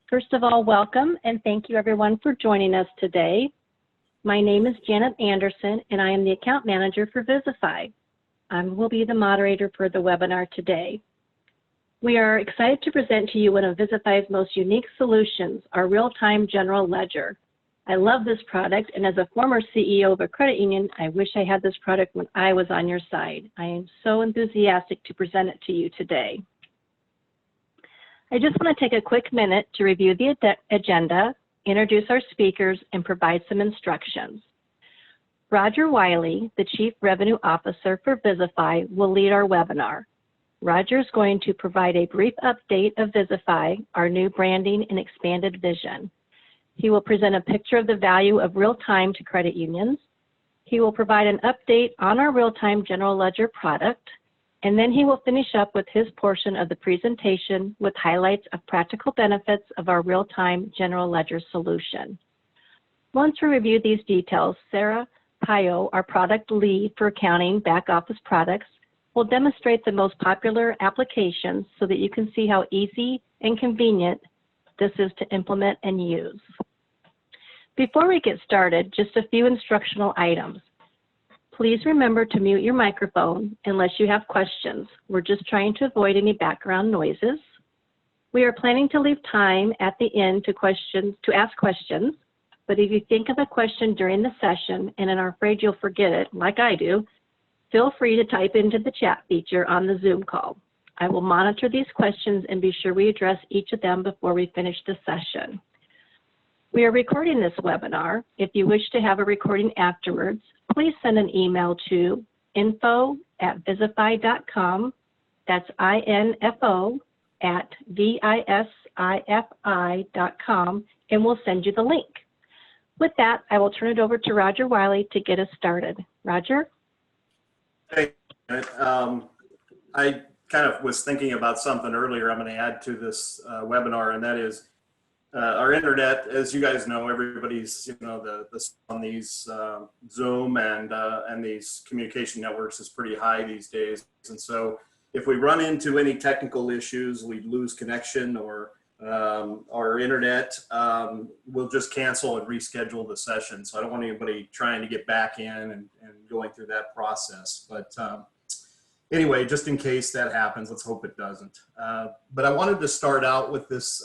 First of all, welcome and thank you everyone for joining us today. My name is Janet Anderson and I am the account manager for VisiFI. I will be the moderator for the webinar today. We are excited to present to you one of VisiFI's most unique solutions, our RealTime General Ledger. I love this product, and as a former CEO of a credit union, I wish I had this product when I was on your side. I am so enthusiastic to present it to you today. I just want to take a quick minute to review the agenda, introduce our speakers, and provide some instructions. Roger Wiley, the Chief Revenue Officer for VisiFI, will lead our webinar. Roger is going to provide a brief update of VisiFI, our new branding and expanded vision. He will present a picture of the value of real-time to credit unions. He will provide an update on our RealTime General Ledger product, and then he will finish up with his portion of the presentation with highlights of practical benefits of our RealTime General Ledger solution. Once we review these details, Sarah Pio, our product lead for accounting back office products, will demonstrate the most popular applications so that you can see how easy and convenient this is to implement and use. Before we get started, just a few instructional items. Please remember to mute your microphone unless you have questions. We're just trying to avoid any background noises. We are planning to leave time at the end to ask questions, but if you think of a question during the session and are afraid you'll forget it, like I do, feel free to type into the chat feature on the Zoom call. I will monitor these questions and be sure we address each of them before we finish the session. We are recording this webinar. If you wish to have a recording afterwards, please send an email to info@visifi.com. That's info@visifi.com, and we'll send you the link. With that, I will turn it over to Roger Wiley to get us started. Roger? Hey, I kind of was thinking about something earlier I'm going to add to this webinar, and that is our internet. As you guys know, everybody's on these Zoom and these communication networks is pretty high these days, and so if we run into any technical issues, we lose connection or our internet, we'll just cancel and reschedule the session. So I don't want anybody trying to get back in and going through that process. But anyway, just in case that happens, let's hope it doesn't. But I wanted to start out with this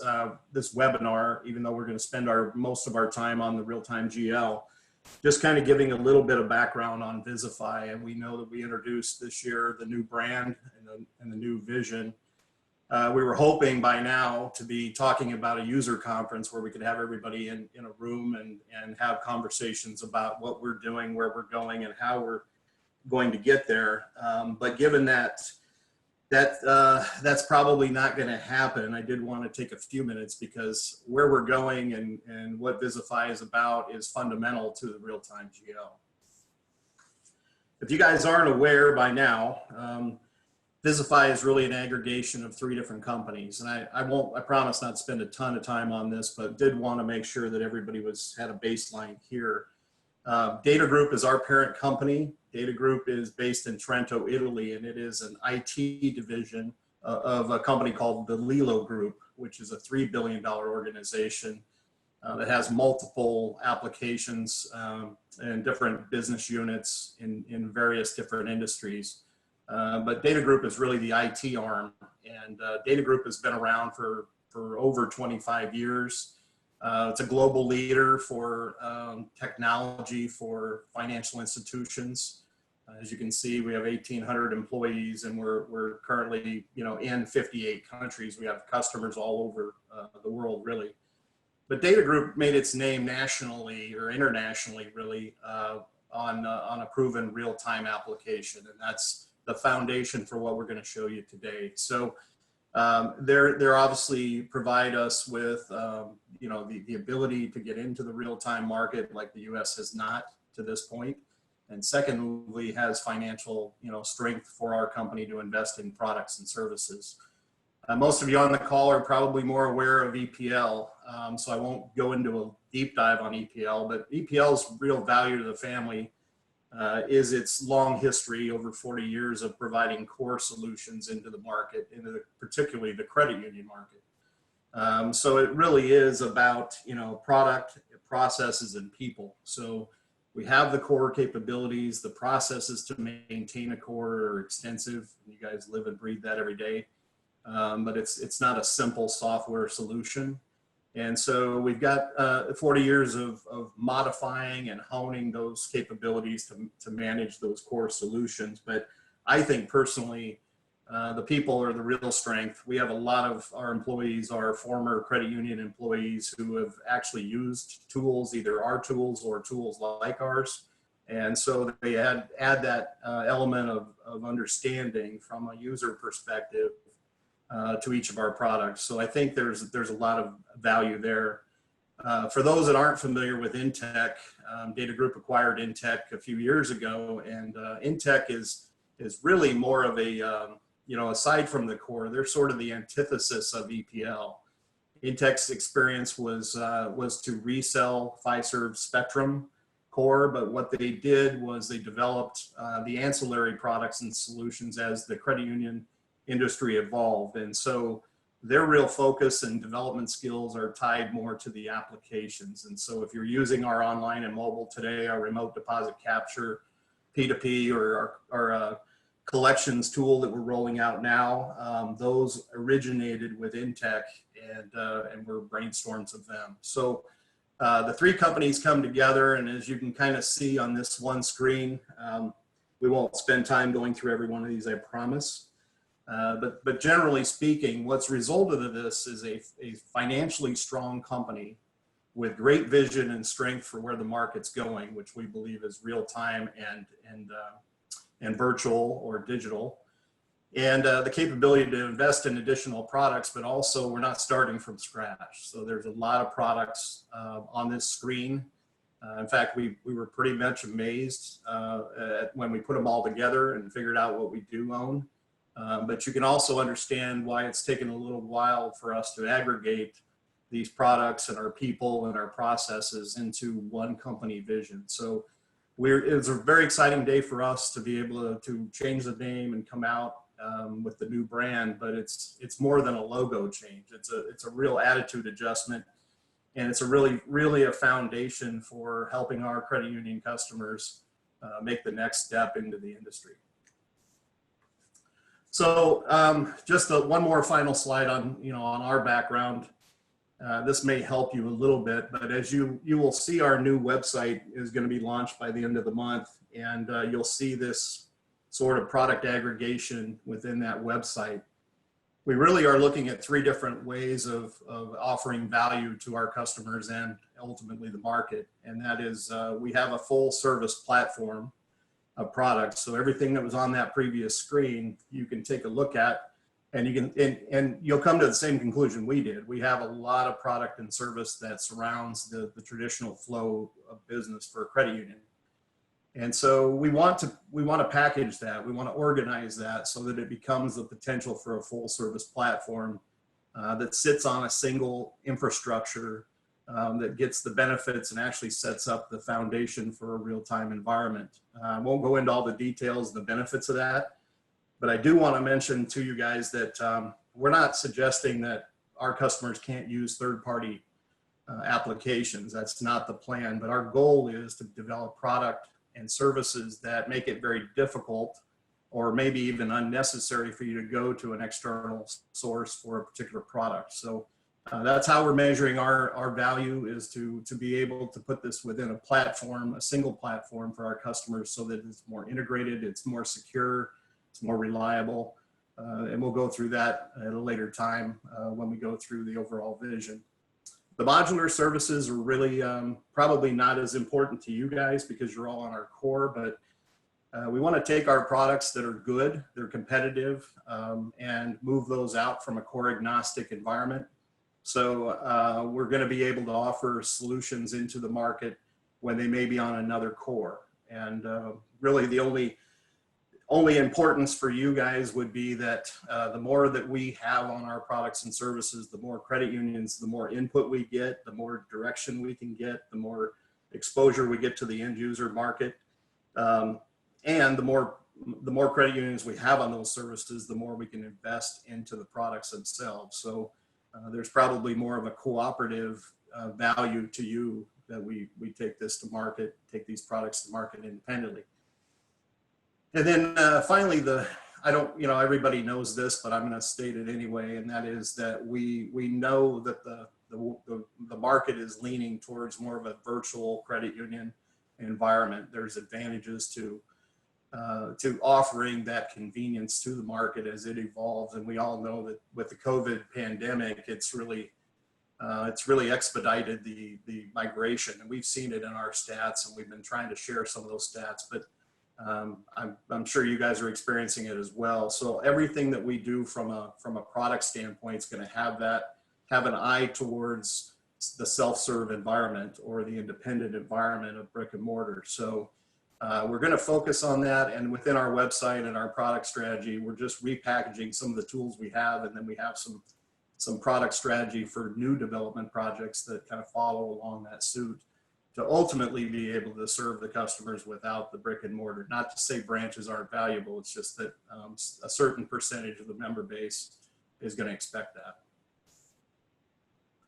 this webinar, even though we're going to spend most of our time on the RealTime GL, just kind of giving a little bit of background on VisiFI. And we know that we introduced this year the new brand and the new vision. We were hoping by now to be talking about a user conference where we could have everybody in a room and have conversations about what we're doing, where we're going, and how we're going to get there. But given that's probably not going to happen, I did want to take a few minutes because where we're going and what VisiFI is about is fundamental to the RealTime GL. If you guys aren't aware by now, VisiFI is really an aggregation of 3 different companies, and I promise not to spend a ton of time on this, but did want to make sure that everybody had a baseline here. Data Group is our parent company. Data Group is based in Trento, Italy, and it is an IT division of a company called the Lilo Group, which is a $3 billion organization that has multiple applications and different business units in various different industries. But Data Group is really the IT arm, and Data Group has been around for over 25 years. It's a global leader for technology for financial institutions. As you can see, we have 1,800 employees, and we're currently in 58 countries. We have customers all over the world, really. But Data Group made its name nationally or internationally, really, on a proven real-time application, and that's the foundation for what we're going to show you today. So they're obviously provide us with the ability to get into the real-time market like the U.S. has not to this point, and secondly has financial strength for our company to invest in products and services. Most of you on the call are probably more aware of EPL, so I won't go into a deep dive on EPL, but EPL's real value to the family is its long history, over 40 years of providing core solutions into the market, particularly the credit union market. So it really is about, you know, product, processes, and people. So we have the core capabilities. The processes to maintain a core are extensive. You guys live and breathe that every day. But it's not a simple software solution. And so we've got 40 years of modifying and honing those capabilities to manage those core solutions. But I think personally, the people are the real strength. We have a lot of our employees are former credit union employees who have actually used tools, either our tools or tools like ours. And so they add that element of understanding from a user perspective to each of our products. So I think there's a lot of value there. For those that aren't familiar with Intech, Data Group acquired Intech a few years ago, and Intech is really more of a you know, aside from the core, they're sort of the antithesis of EPL. Intech's experience was to resell Fiserv Spectrum core, but what they did was they developed the ancillary products and solutions as the credit union industry evolved. And so their real focus and development skills are tied more to the applications. And so if you're using our online and mobile today, our remote deposit capture, P2P, or our collections tool that we're rolling out now, those originated with Intech, and were brainstorms of them. So the three companies come together, and as you can kind of see on this one screen, we won't spend time going through every one of these, I promise. But generally speaking, what's resulted of this is a financially strong company with great vision and strength for where the market's going, which we believe is real time and virtual or digital, and the capability to invest in additional products, but also we're not starting from scratch. So there's a lot of products on this screen. In fact, we were pretty much amazed when we put them all together and figured out what we do own. But you can also understand why it's taken a little while for us to aggregate these products and our people and our processes into one company vision. So it's a very exciting day for us to be able to change the name and come out with the new brand, but it's more than a logo change. It's a real attitude adjustment, and it's really a foundation for helping our credit union customers make the next step into the industry. So just one more final slide on our background. This may help you a little bit, but as you will see, our new website is going to be launched by the end of the month, and you'll see this sort of product aggregation within that website. We really are looking at three different ways of offering value to our customers and ultimately the market, and that is we have a full service platform of products. So everything that was on that previous screen, you can take a look at, and you can, and you'll come to the same conclusion we did. We have a lot of product and service that surrounds the traditional flow of business for a credit union. And so we want to package that. We want to organize that so that it becomes the potential for a full service platform that sits on a single infrastructure that gets the benefits and actually sets up the foundation for a real-time environment. I won't go into all the details and the benefits of that, but I do want to mention to you guys that we're not suggesting that our customers can't use third-party applications. That's not the plan, but our goal is to develop product and services that make it very difficult or maybe even unnecessary for you to go to an external source for a particular product. So that's how we're measuring our value, is to be able to put this within a platform, a single platform for our customers, so that it's more integrated, it's more secure, it's more reliable, and we'll go through that at a later time when we go through the overall vision. The modular services are really probably not as important to you guys because you're all on our core, but we want to take our products that are good, they're competitive, and move those out from a core agnostic environment. So we're going to be able to offer solutions into the market when they may be on another core. And really the only importance for you guys would be that the more that we have on our products and services, the more credit unions, the more input we get, the more direction we can get, the more exposure we get to the end user market. And the more credit unions we have on those services, the more we can invest into the products themselves. So there's probably more of a cooperative value to you that we take this to market, take these products to market independently. And then finally, I don't, everybody knows this, but I'm going to state it anyway, and that is that we know that the market is leaning towards more of a virtual credit union environment. There's advantages to offering that convenience to the market as it evolves, and we all know that with the COVID pandemic, it's really expedited the migration, and we've seen it in our stats, and we've been trying to share some of those stats, but I'm sure you guys are experiencing it as well. So everything that we do from a product standpoint is going to have an eye towards the self-serve environment or the independent environment of brick and mortar. So we're going to focus on that, and within our website and our product strategy, we're just repackaging some of the tools we have, and then we have some product strategy for new development projects that kind of follow along that suit, to ultimately be able to serve the customers without the brick and mortar. Not to say branches aren't valuable, it's just that a certain percentage of the member base is going to expect that.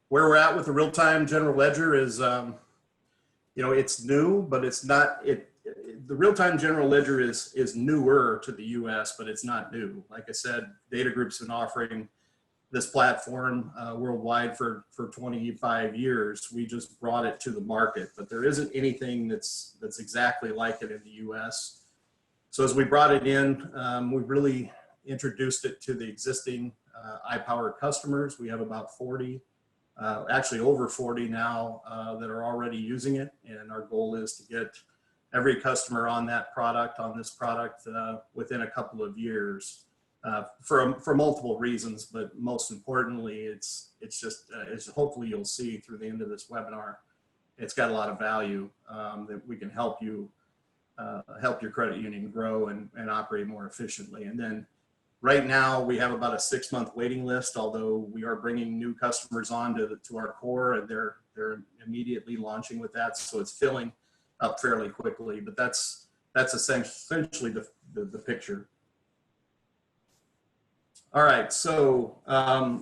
Where we're at with the RealTime General Ledger is, it's new, but it's not, the RealTime General Ledger is newer to the US, but it's not new. Like I said, Data Group's been offering this platform worldwide for 25 years. We just brought it to the market, but there isn't anything that's exactly like it in the US. So as we brought it in, we really introduced it to the existing iPower customers. We have about 40, actually over 40 now that are already using it. And our goal is to get every customer on this product within a couple of years. For multiple reasons, but most importantly, it's hopefully you'll see through the end of this webinar, it's got a lot of value that we can help you help your credit union grow and operate more efficiently. And then right now we have about a 6-month waiting list, although we are bringing new customers on to our core, and they're immediately launching with that, so it's filling up fairly quickly. But that's essentially the picture. All right, so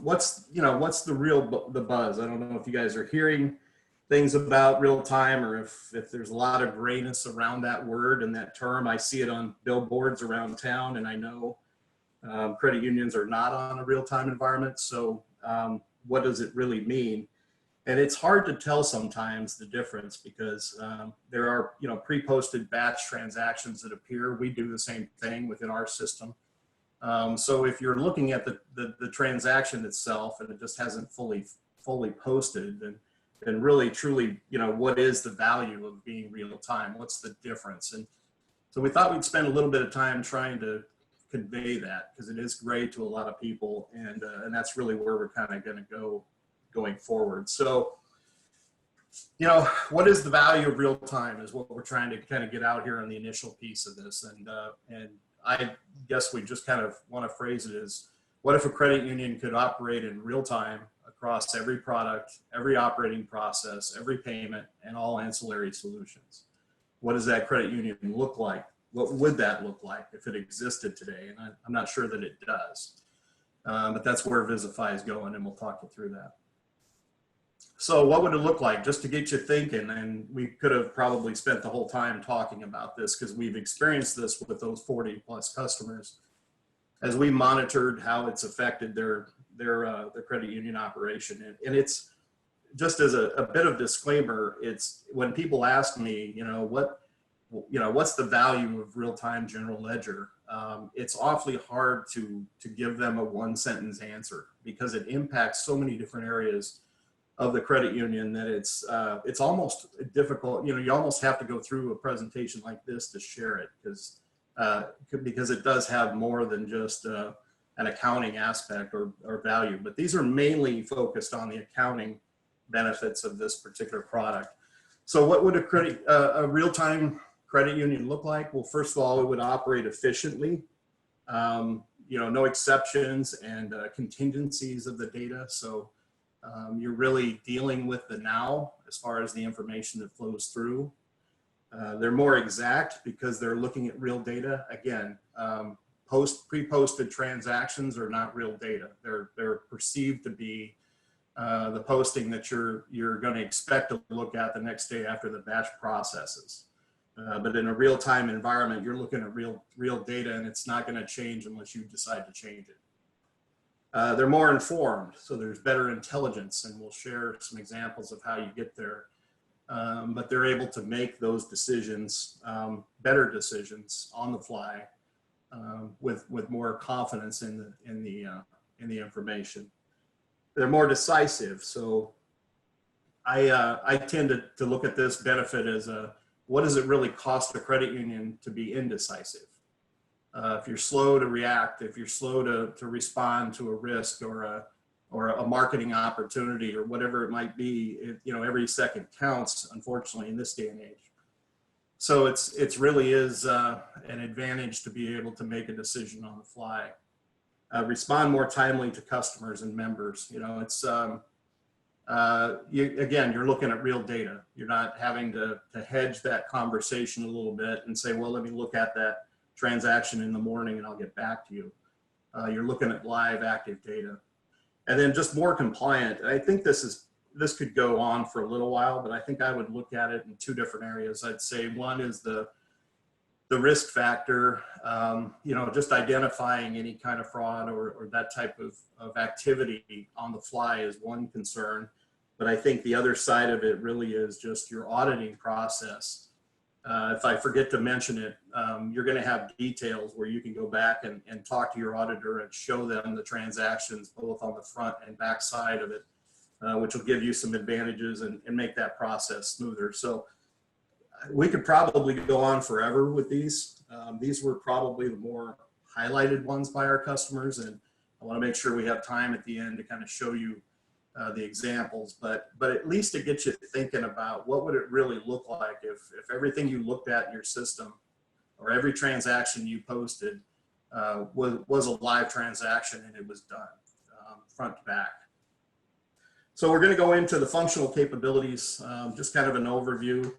what's the buzz? I don't know if you guys are hearing things about real time, or if there's a lot of grayness around that word and that term. I see it on billboards around town, and I know credit unions are not on a real-time environment. So what does it really mean? And it's hard to tell sometimes the difference, because there are pre-posted batch transactions that appear. We do the same thing within our system. So if you're looking at the transaction itself and it just hasn't fully posted, then really truly, what is the value of being real time? What's the difference? And so we thought we'd spend a little bit of time trying to convey that, because it is gray to a lot of people, and that's really where we're kind of going to go going forward. So, what is the value of real time is what we're trying to kind of get out here on the initial piece of this, and I guess we just kind of want to phrase it as, what if a credit union could operate in real time across every product, every operating process, every payment, and all ancillary solutions? What does that credit union look like? What would that look like if it existed today? And I'm not sure that it does, but that's where VisiFI is going, and we'll talk you through that. So what would it look like? Just to get you thinking, and we could have probably spent the whole time talking about this, because we've experienced this with those 40 plus customers as we monitored how it's affected their credit union operation. And it's just as a bit of disclaimer, it's when people ask me, what's the value of real-time general ledger? It's awfully hard to give them a one-sentence answer, because it impacts so many different areas of the credit union that it's almost difficult. You almost have to go through a presentation like this to share it, because it does have more than just an accounting aspect or value. But these are mainly focused on the accounting benefits of this particular product. So what would a real-time credit union look like? Well, first of all, it would operate efficiently. No exceptions and contingencies of the data. So you're really dealing with the now as far as the information that flows through. They're more exact because they're looking at real data. Again, pre-posted transactions are not real data. They're perceived to be the posting that you're going to expect to look at the next day after the batch processes. But in a real-time environment, you're looking at real data, and it's not going to change unless you decide to change it. They're more informed, so there's better intelligence, and we'll share some examples of how you get there. But they're able to make those decisions, better decisions on the fly, with more confidence in the information. They're more decisive. So I tend to look at this benefit as what does it really cost the credit union to be indecisive? If you're slow to react, if you're slow to respond to a risk or a marketing opportunity or whatever it might be, every second counts, unfortunately, in this day and age. So it's really is an advantage to be able to make a decision on the fly. Respond more timely to customers and members. Again, you're looking at real data. You're not having to hedge that conversation a little bit and say, well, let me look at that transaction in the morning and I'll get back to you. You're looking at live active data. And then just more compliant. I think this could go on for a little while, but I think I would look at it in two different areas. I'd say one is the risk factor, just identifying any kind of fraud or that type of activity on the fly is one concern. But I think the other side of it really is just your auditing process. If I forget to mention it, you're going to have details where you can go back and talk to your auditor and show them the transactions both on the front and back side of it, which will give you some advantages and make that process smoother. So we could probably go on forever with these. These were probably the more highlighted ones by our customers, and I want to make sure we have time at the end to kind of show you the examples, but at least it gets you thinking about what would it really look like if everything you looked at in your system or every transaction you posted was a live transaction and it was done front to back. So we're going to go into the functional capabilities, just kind of an overview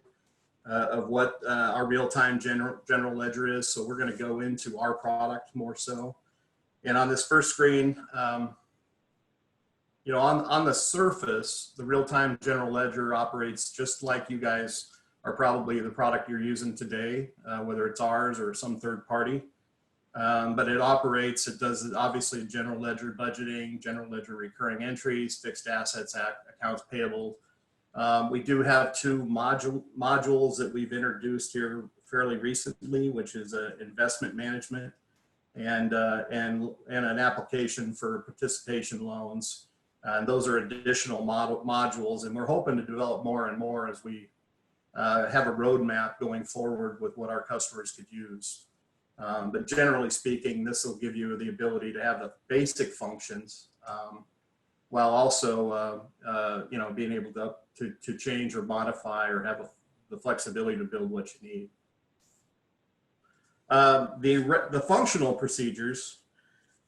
of what our real-time general ledger is. So we're going to go into our product more so. And on this first screen, on the surface, the real-time general ledger operates just like you guys are probably the product you're using today, whether it's ours or some third party. But it does obviously general ledger budgeting, general ledger recurring entries, fixed assets, accounts payable. We do have two modules that we've introduced here fairly recently, which is investment management and an application for participation loans. And those are additional modules, and we're hoping to develop more and more as we have a roadmap going forward with what our customers could use. But generally speaking, this will give you the ability to have the basic functions while also being able to change or modify or have the flexibility to build what you need. The functional procedures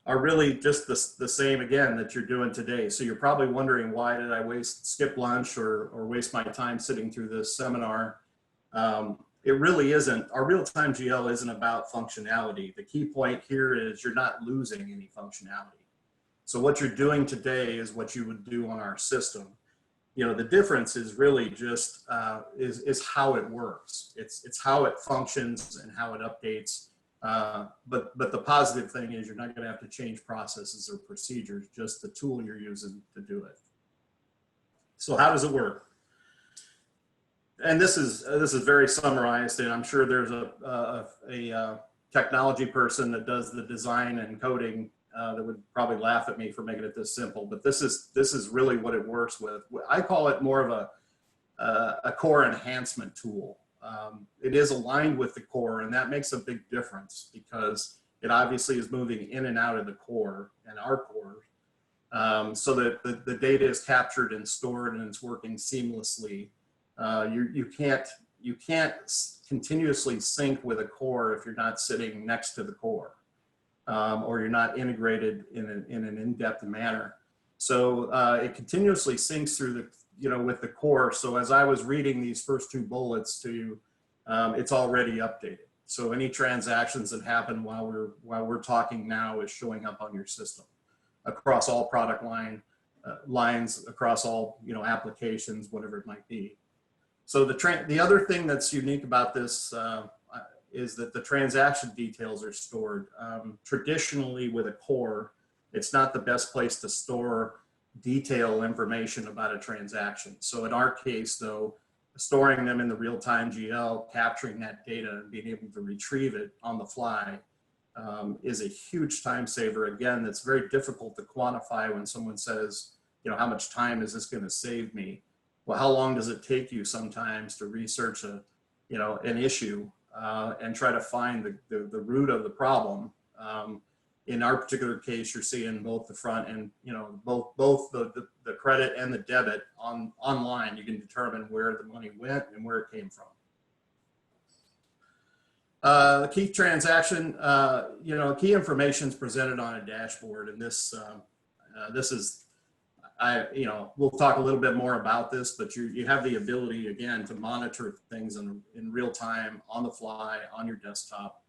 are really just the same again that you're doing today. So you're probably wondering, why did I skip lunch or waste my time sitting through this seminar? It really isn't. Our real-time GL isn't about functionality. The key point here is you're not losing any functionality. So what you're doing today is what you would do on our system. The difference is really just is how it works. It's how it functions and how it updates. But the positive thing is you're not going to have to change processes or procedures, just the tool you're using to do it. So how does it work? And this is very summarized, and I'm sure there's a technology person that does the design and coding that would probably laugh at me for making it this simple. But this is really what it works with. I call it more of a core enhancement tool. It is aligned with the core, and that makes a big difference because it obviously is moving in and out of the core and our core, so that the data is captured and stored and it's working seamlessly. You can't continuously sync with a core if you're not sitting next to the core, or you're not integrated in an in-depth manner. So it continuously syncs through with the core. So as I was reading these first two bullets to you, it's already updated. So any transactions that happen while we're talking now is showing up on your system across all product line, lines across all, applications, whatever it might be. So the other thing that's unique about this is that the transaction details are stored. Traditionally with a core, it's not the best place to store detailed information about a transaction. So in our case though, storing them in the real-time GL, capturing that data and being able to retrieve it on the fly is a huge time saver. Again, that's very difficult to quantify when someone says, how much time is this going to save me? Well, how long does it take you sometimes to research an issue and try to find the root of the problem? In our particular case, you're seeing both the front and, both the credit and the debit online. You can determine where the money went and where it came from. The key transaction, key information is presented on a dashboard, and this is, we'll talk a little bit more about this, but you have the ability again to monitor things in real time, on the fly, on your desktop.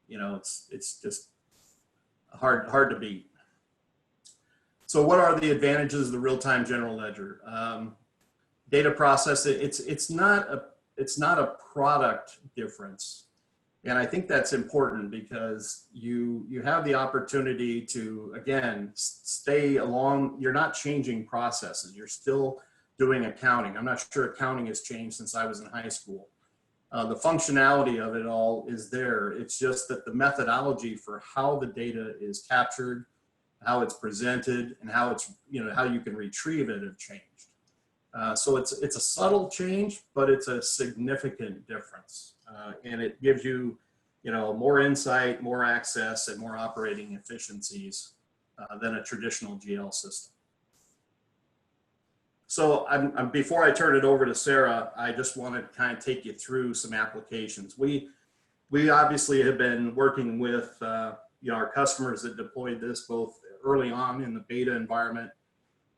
It's just hard to beat. So what are the advantages of the real-time general ledger? Data process, it's not a product difference. And I think that's important because you have the opportunity to, again, stay along. You're not changing processes. You're still doing accounting. I'm not sure accounting has changed since I was in high school. The functionality of it all is there. It's just that the methodology for how the data is captured, how it's presented, and how it's, how you can retrieve it have changed. So it's a subtle change, but it's a significant difference. And it gives you, more insight, more access, and more operating efficiencies than a traditional GL system. So before I turn it over to Sarah, I just want to kind of take you through some applications. We obviously have been working with our customers that deployed this both early on in the beta environment,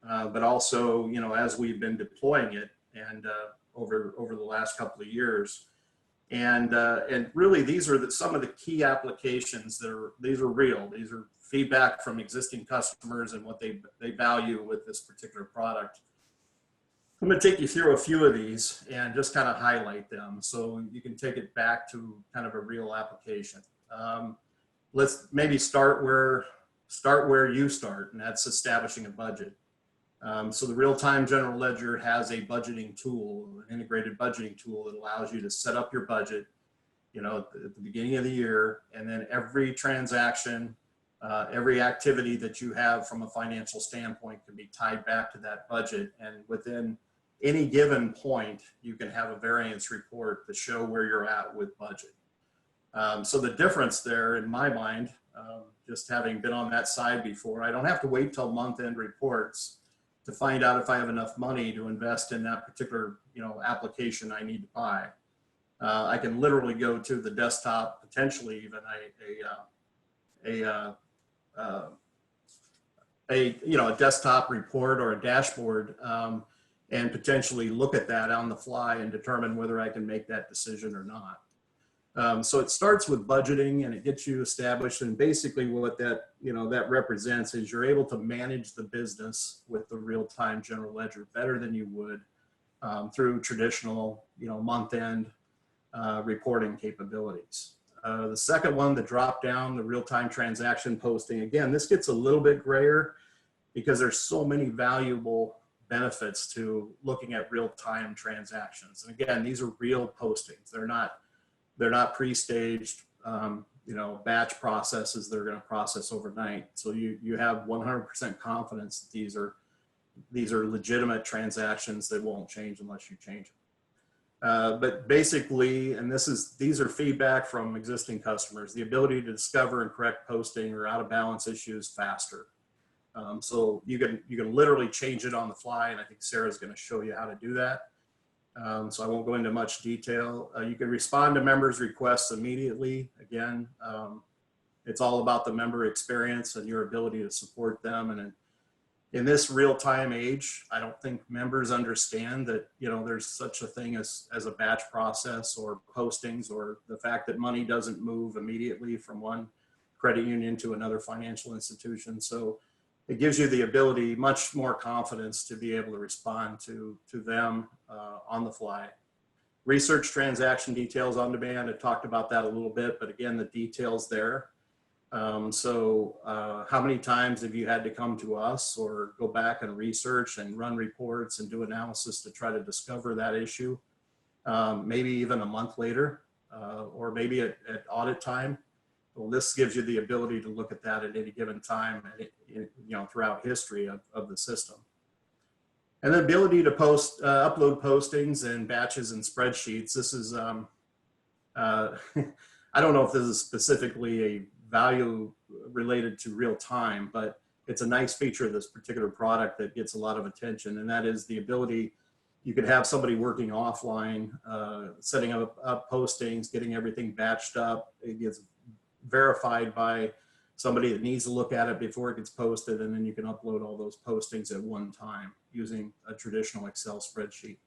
but also as we've been deploying it and over the last couple of years. And really these are some of the key applications these are real. These are feedback from existing customers and what they value with this particular product. I'm going to take you through a few of these and just kind of highlight them so you can take it back to kind of a real application. Let's maybe start where you start, and that's establishing a budget. So the real-time general ledger has a budgeting tool, an integrated budgeting tool that allows you to set up your budget, at the beginning of the year, and then every transaction, every activity that you have from a financial standpoint can be tied back to that budget, and within any given point, you can have a variance report to show where you're at with budget. So the difference there, in my mind, just having been on that side before, I don't have to wait till month-end reports to find out if I have enough money to invest in that particular, application I need to buy. I can literally go to the desktop, potentially even a desktop report or a dashboard, and potentially look at that on the fly and determine whether I can make that decision or not. So it starts with budgeting and it gets you established, and basically what that, that represents is you're able to manage the business with the real-time general ledger better than you would through traditional, month-end reporting capabilities. The second one, the drop down, the real-time transaction posting. Again, this gets a little bit grayer because there's so many valuable benefits to looking at real-time transactions. And again, these are real postings. They're not pre-staged, batch processes that are going to process overnight. So you have 100% confidence that these are legitimate transactions that won't change unless you change them. But basically, and these are feedback from existing customers, the ability to discover and correct posting or out of balance issues faster. So you can literally change it on the fly, and I think Sarah's going to show you how to do that. So I won't go into much detail. You can respond to members' requests immediately. Again, it's all about the member experience and your ability to support them. And in this real-time age, I don't think members understand that, there's such a thing as a batch process or postings, or the fact that money doesn't move immediately from one credit union to another financial institution. So it gives you the ability, much more confidence to be able to respond to them on the fly. Research transaction details on demand. I talked about that a little bit, but again, the details there. How many times have you had to come to us or go back and research and run reports and do analysis to try to discover that issue? Maybe even a month later, or maybe at audit time. Well, this gives you the ability to look at that at any given time, throughout history of the system. And the ability to upload postings and batches and spreadsheets. This is, I don't know if this is specifically a value related to real time, but it's a nice feature of this particular product that gets a lot of attention. And that is the ability, you could have somebody working offline, setting up postings, getting everything batched up. It gets verified by somebody that needs to look at it before it gets posted, and then you can upload all those postings at one time using a traditional Excel spreadsheet.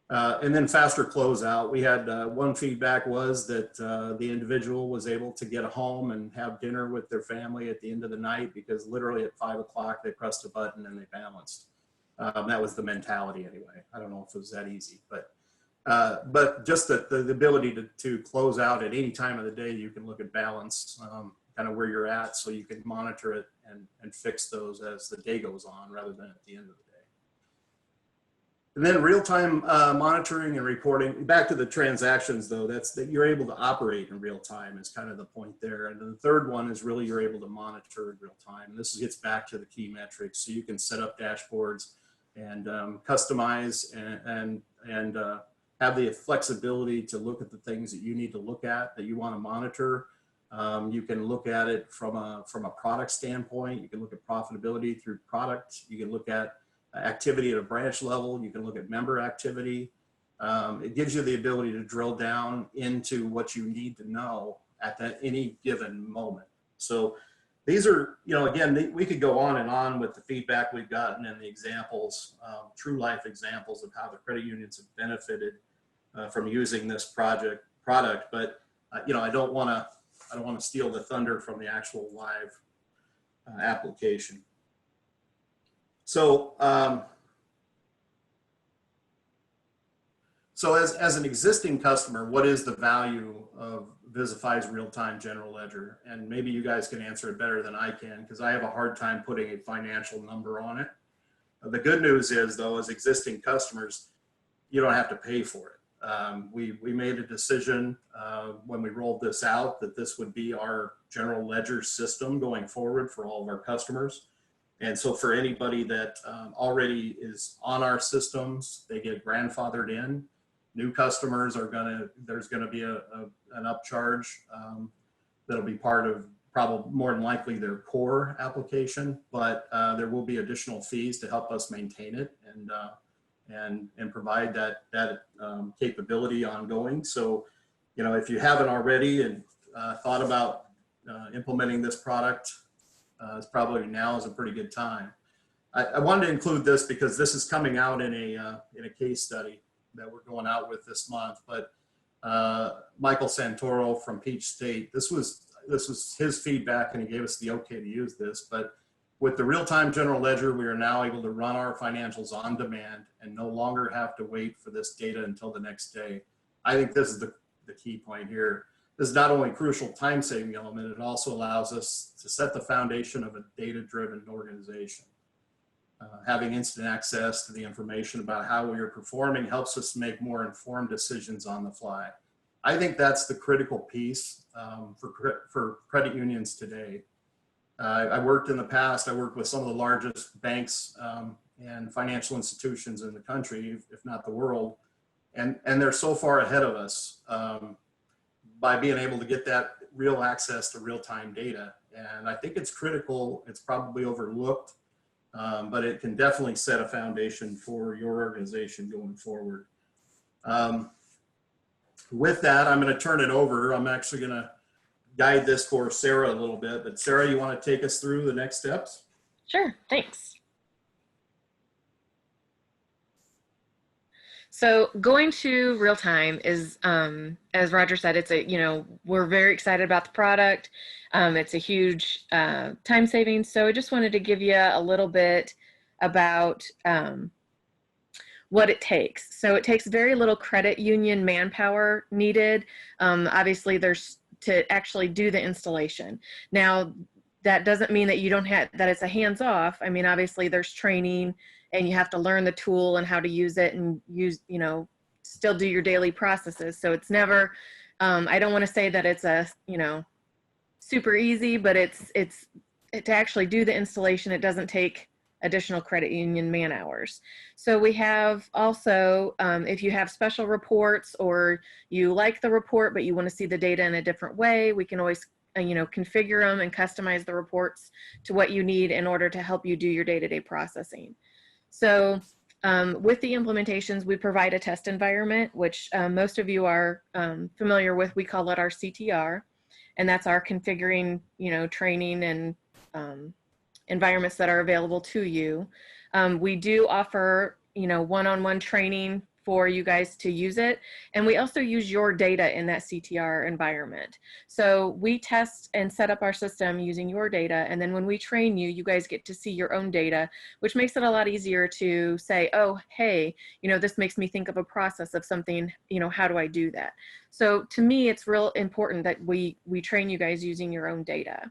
And then faster closeout. We had one feedback was that the individual was able to get home and have dinner with their family at the end of the night because literally at 5 o'clock they pressed a button and they balanced. That was the mentality anyway. I don't know if it was that easy, but just the ability to close out at any time of the day, you can look at balance, kind of where you're at, so you can monitor it and fix those as the day goes on rather than at the end of the day. And then real-time monitoring and reporting. Back to the transactions though, that's that you're able to operate in real time is kind of the point there. And then the third one is really you're able to monitor in real time. And this gets back to the key metrics. So you can set up dashboards and customize and have the flexibility to look at the things that you need to look at, that you want to monitor. You can look at it from a product standpoint. You can look at profitability through product. You can look at activity at a branch level. You can look at member activity. It gives you the ability to drill down into what you need to know at any given moment. So these are, again, we could go on and on with the feedback we've gotten and the examples, true life examples of how the credit unions have benefited from using this product. But I don't want to steal the thunder from the actual live application. So, as an existing customer, what is the value of VisiFI's real-time general ledger? And maybe you guys can answer it better than I can, because I have a hard time putting a financial number on it. The good news is, though, as existing customers, you don't have to pay for it. We made a decision when we rolled this out that this would be our general ledger system going forward for all of our customers. And so for anybody that already is on our systems, they get grandfathered in. New customers there's gonna be an upcharge that'll be part of probably more than likely their core application, but there will be additional fees to help us maintain it and provide that capability ongoing. So, if you haven't already and thought about implementing this product, it's probably now is a pretty good time. I wanted to include this because this is coming out in a case study that we're going out with this month. But Michael Santoro from Peach State, this was his feedback, and he gave us the okay to use this. But with the real-time general ledger, we are now able to run our financials on demand and no longer have to wait for this data until the next day. I think this is the key point here. This is not only a crucial time-saving element, it also allows us to set the foundation of a data-driven organization. Having instant access to the information about how we are performing helps us make more informed decisions on the fly. I think that's the critical piece for credit unions today. I worked in the past, I worked with some of the largest banks and financial institutions in the country, if not the world, and they're so far ahead of us by being able to get that real access to real-time data. And I think it's critical. It's probably overlooked, but it can definitely set a foundation for your organization going forward. With that, I'm going to turn it over. I'm actually going to guide this for Sarah a little bit, but Sarah, you want to take us through the next steps? Sure, thanks. So going to real time is, as Roger said, it's a, we're very excited about the product. It's a huge time savings. So I just wanted to give you a little bit about what it takes. So it takes very little credit union manpower needed. Obviously, there's to actually do the installation. Now, that doesn't mean that you don't have, that it's a hands-off. I mean, obviously there's training and you have to learn the tool and how to use it and use, still do your daily processes. So it's never, I don't want to say that it's a, super easy, but it's to actually do the installation, it doesn't take additional credit union man hours. So we have also, if you have special reports or you like the report, but you want to see the data in a different way, we can always configure them and customize the reports to what you need in order to help you do your day-to-day processing. So with the implementations, we provide a test environment, which most of you are familiar with. We call it our CTR, and that's our configuring, training and environments that are available to you. We do offer, one-on-one training for you guys to use it. And we also use your data in that CTR environment. So we test and set up our system using your data. And then when we train you, you guys get to see your own data, which makes it a lot easier to say, oh, hey, this makes me think of a process of something, how do I do that? So to me, it's real important that we train you guys using your own data.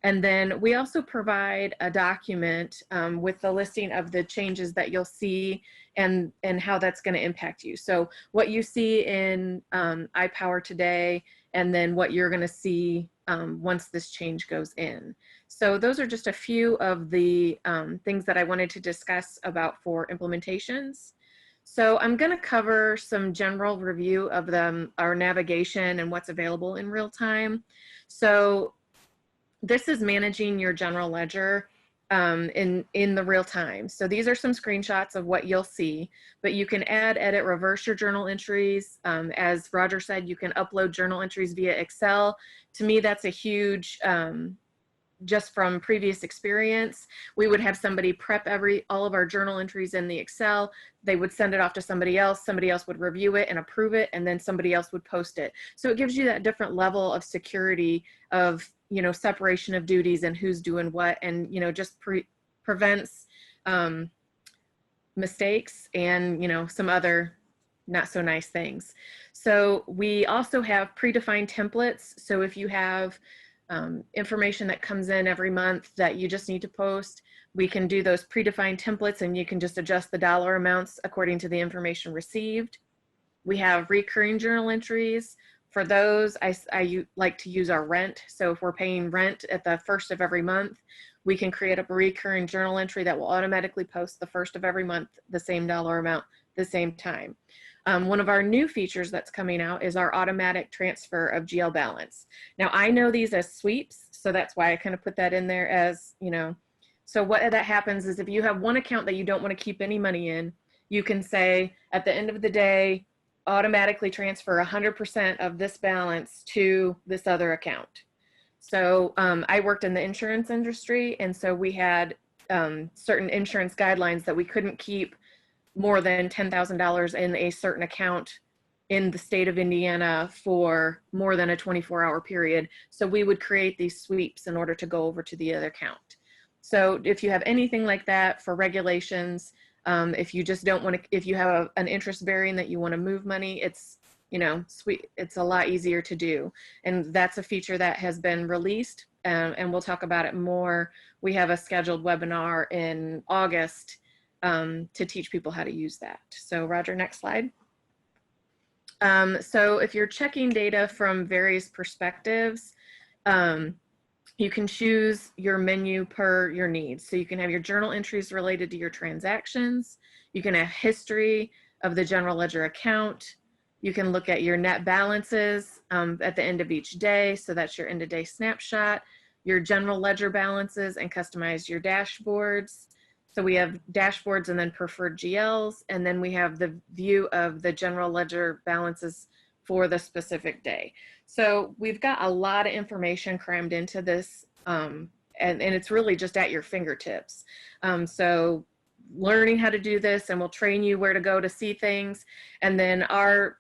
And then we also provide a document with the listing of the changes that you'll see and how that's going to impact you. So what you see in iPower today, and then what you're going to see once this change goes in. So those are just a few of the things that I wanted to discuss about for implementations. So I'm going to cover some general review of our navigation and what's available in real time. So this is managing your general ledger in the real time. So these are some screenshots of what you'll see, but you can add, edit, reverse your journal entries. As Roger said, you can upload journal entries via Excel. To me, that's a huge, just from previous experience, we would have somebody prep all of our journal entries in the Excel. They would send it off to somebody else would review it and approve it, and then somebody else would post it. So it gives you that different level of security of, separation of duties and who's doing what, and, just prevents mistakes and, some other not so nice things. So we also have predefined templates. So if you have information that comes in every month that you just need to post, we can do those predefined templates and you can just adjust the dollar amounts according to the information received. We have recurring journal entries. For those, I like to use our rent. So if we're paying rent at the first of every month, we can create a recurring journal entry that will automatically post the first of every month, the same dollar amount, the same time. One of our new features that's coming out is our automatic transfer of GL balance. Now I know these as sweeps, so that's why I kind of put that in there as, so what that happens is if you have one account that you don't want to keep any money in, you can say at the end of the day, automatically transfer 100% of this balance to this other account. So I worked in the insurance industry, and so we had certain insurance guidelines that we couldn't keep more than $10,000 in a certain account in the state of Indiana for more than a 24-hour period. So we would create these sweeps in order to go over to the other account. So if you have anything like that for regulations, if you just don't want to, if you have an interest bearing that you want to move money, it's, it's a lot easier to do. And that's a feature that has been released, and we'll talk about it more. We have a scheduled webinar in August to teach people how to use that. So Roger, next slide. So if you're checking data from various perspectives, you can choose your menu per your needs. So you can have your journal entries related to your transactions. You can have history of the general ledger account. You can look at your net balances at the end of each day. So that's your end of day snapshot, your general ledger balances, and customize your dashboards. So we have dashboards and then preferred GLs, and then we have the view of the general ledger balances for the specific day. So we've got a lot of information crammed into this, and it's really just at your fingertips. So learning how to do this, and we'll train you where to go to see things. And then our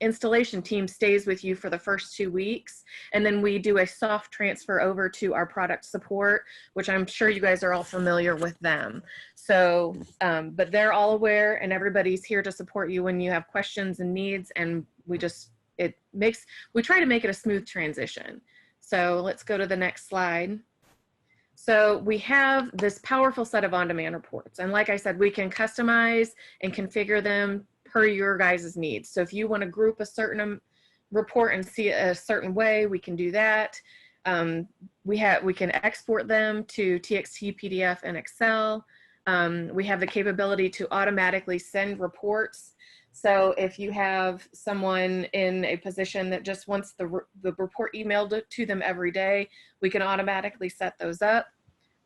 installation team stays with you for the first 2 weeks, and then we do a soft transfer over to our product support, which I'm sure you guys are all familiar with them. So, but they're all aware, and everybody's here to support you when you have questions and needs, and we try to make it a smooth transition. So let's go to the next slide. So we have this powerful set of on-demand reports, and like I said, we can customize and configure them per your guys' needs. So if you want to group a certain report and see it a certain way, we can do that. We can export them to TXT, PDF, and Excel. We have the capability to automatically send reports. So if you have someone in a position that just wants the report emailed to them every day, we can automatically set those up.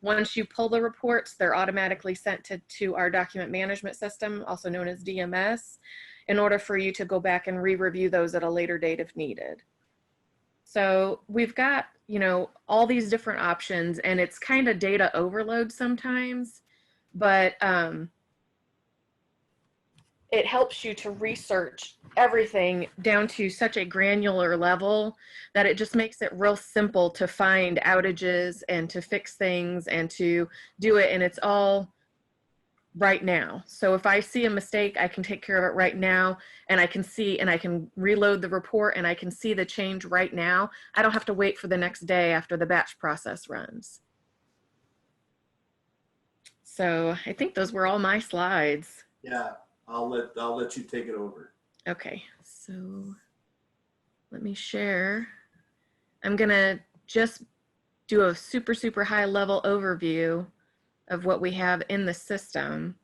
Once you pull the reports, they're automatically sent to our document management system, also known as DMS, in order for you to go back and re-review those at a later date if needed. So we've got, you know, all these different options, and it's kind of data overload sometimes, but it helps you to research everything down to such a granular level that it just makes it real simple to find outages and to fix things and to do it. And it's all right now. So if I see a mistake, I can take care of it right now, and I can see, and I can reload the report, and I can see the change right now. I don't have to wait for the next day after the batch process runs. So I think those were all my slides. Yeah, I'll let you take it over. Okay, so let me share. I'm gonna just do a super high level overview of what we have in the system.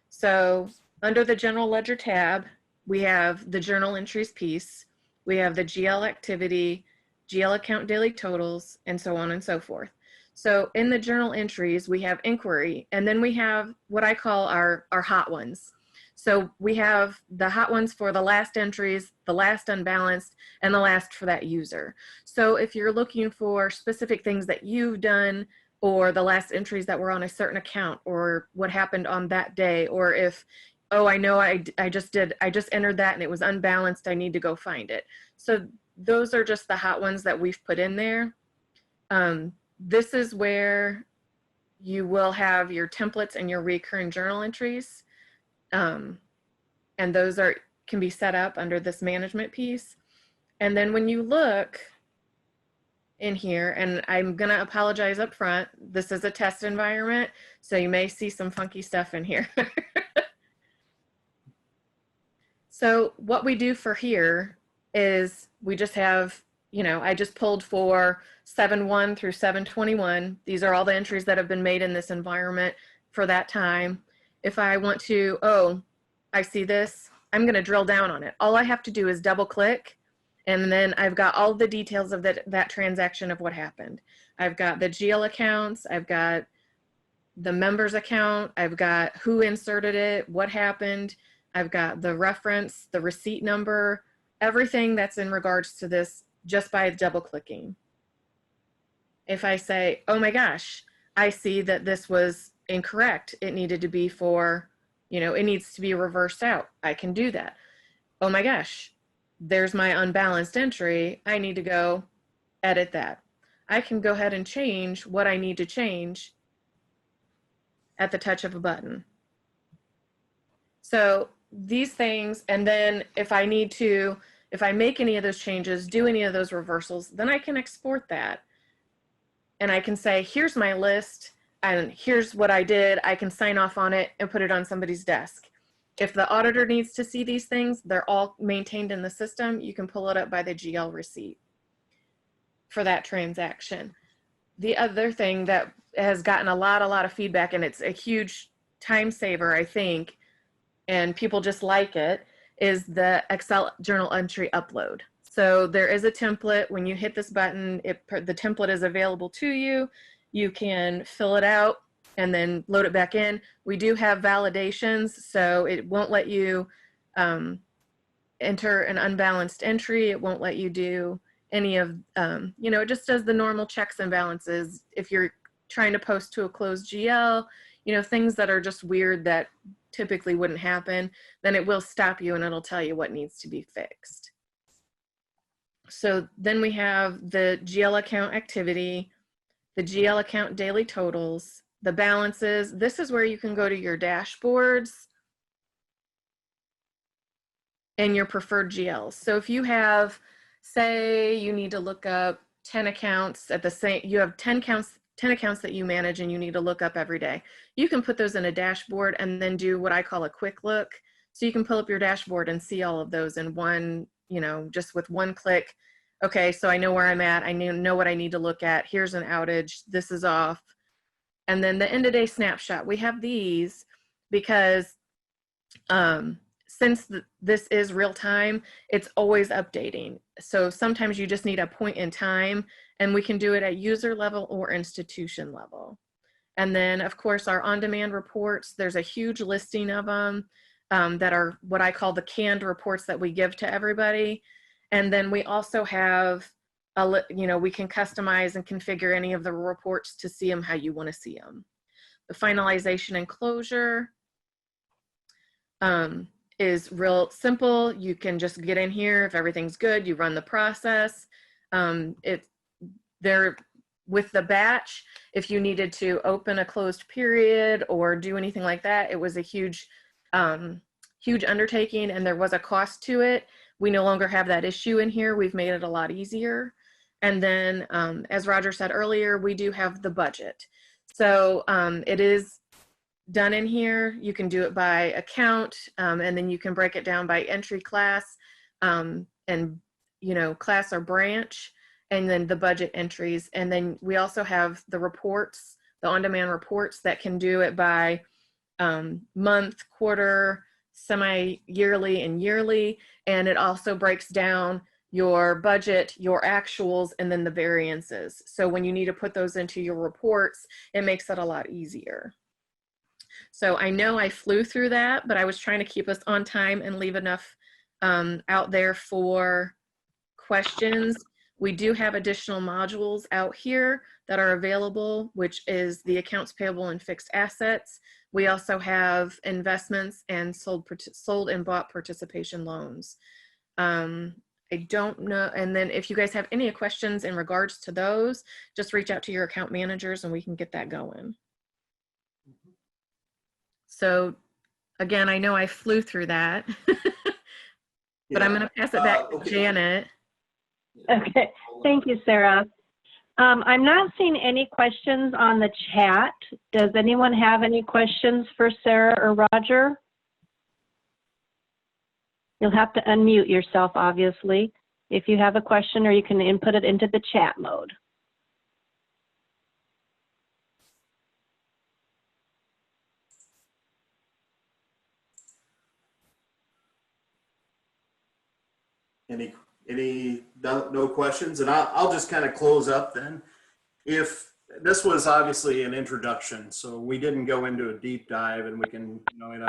So under the General Ledger tab, we have the journal entries piece, we have the GL activity, GL account daily totals, and so on and so forth. So in the journal entries, we have inquiry, and then we have what I call our hot ones. So we have the hot ones for the last entries, the last unbalanced, and the last for that user. So if you're looking for specific things that you've done, or the last entries that were on a certain account, or what happened on that day, or if, oh, I know I just entered that and it was unbalanced, I need to go find it. So those are just the hot ones that we've put in there. This is where you will have your templates and your recurring journal entries. And those can be set up under this management piece. And then when you look in here, and I'm gonna apologize up front, this is a test environment, so you may see some funky stuff in here. So what we do for here is we just have, you know, I just pulled for 7/1 through 7/21. These are all the entries that have been made in this environment for that time. If I want to, oh, I see this, I'm gonna drill down on it. All I have to do is double click, and then I've got all the details of that transaction of what happened. I've got the GL accounts, I've got the members account, I've got who inserted it, what happened, I've got the reference, the receipt number, everything that's in regards to this just by double clicking. If I say, oh my gosh, I see that this was incorrect, it needed to be for, you know, it needs to be reversed out, I can do that. Oh my gosh, there's my unbalanced entry, I need to go edit that. I can go ahead and change what I need to change at the touch of a button. So these things, and then if I need to, if I make any of those changes, do any of those reversals, then I can export that. And I can say, here's my list, and here's what I did. I can sign off on it and put it on somebody's desk. If the auditor needs to see these things, they're all maintained in the system. You can pull it up by the GL receipt for that transaction. The other thing that has gotten a lot of feedback, and it's a huge time saver, I think, and people just like it, is the Excel journal entry upload. So there is a template. When you hit this button, the template is available to you. You can fill it out and then load it back in. We do have validations, so it won't let you enter an unbalanced entry. It won't let you do any of, you know, it just does the normal checks and balances. If you're trying to post to a closed GL, things that are just weird that typically wouldn't happen, then it will stop you and it'll tell you what needs to be fixed. So then we have the GL account activity, the GL account daily totals, the balances. This is where you can go to your dashboards and your preferred GLs. So if you have, say you need to look up 10 accounts at the same, you have 10 accounts that you manage and you need to look up every day. You can put those in a dashboard and then do what I call a quick look. So you can pull up your dashboard and see all of those in one, just with one click. Okay, so I know where I'm at. I know what I need to look at. Here's an outage. This is off. And then the end of day snapshot. We have these because since this is real time, it's always updating. So sometimes you just need a point in time, and we can do it at user level or institution level. And then of course our on-demand reports, there's a huge listing of them that are what I call the canned reports that we give to everybody. And then we also have, we can customize and configure any of the reports to see them how you want to see them. The finalization and closure is real simple. You can just get in here. If everything's good, you run the process. With the batch, if you needed to open a closed period or do anything like that, it was a huge undertaking and there was a cost to it. We no longer have that issue in here. We've made it a lot easier. And then, as Roger said earlier, we do have the budget. So it is done in here. You can do it by account, and then you can break it down by entry class, and class or branch, and then the budget entries. And then we also have the reports, the on-demand reports that can do it by month, quarter, semi-yearly, and yearly. And it also breaks down your budget, your actuals, and then the variances. So when you need to put those into your reports, it makes it a lot easier. So I know I flew through that, but I was trying to keep us on time and leave enough out there for questions. We do have additional modules out here that are available, which is the accounts payable and fixed assets. We also have investments and sold and bought participation loans. I don't know. And then if you guys have any questions in regards to those, just reach out to your account managers and we can get that going. So again, I know I flew through that, but I'm going to pass it back to Janet. Okay, thank you, Sarah. I'm not seeing any questions on the chat. Does anyone have any questions for Sarah or Roger? You'll have to unmute yourself, obviously, if you have a question, or you can input it into the chat mode. No questions, and I'll just kind of close up then. If this was obviously an introduction, so we didn't go into a deep dive, and we can, in a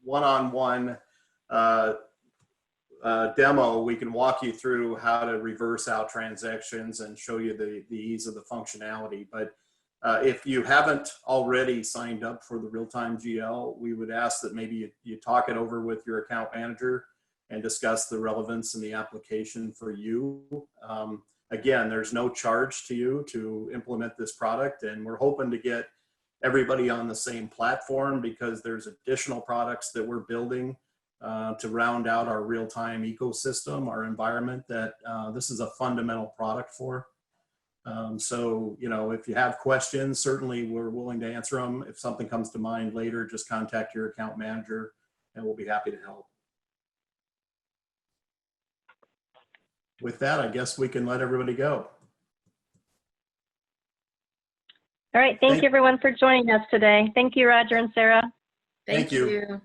one-on-one demo, we can walk you through how to reverse out transactions and show you the ease of the functionality. But if you haven't already signed up for the real-time GL, we would ask that maybe you talk it over with your account manager and discuss the relevance and the application for you. Again, there's no charge to you to implement this product, and we're hoping to get everybody on the same platform because there's additional products that we're building to round out our real-time ecosystem, our environment that this is a fundamental product for. So, if you have questions, certainly we're willing to answer them. If something comes to mind later, just contact your account manager and we'll be happy to help. With that, I guess we can let everybody go. All right. Thank you, everyone, for joining us today. Thank you, Roger and Sarah. Thank you.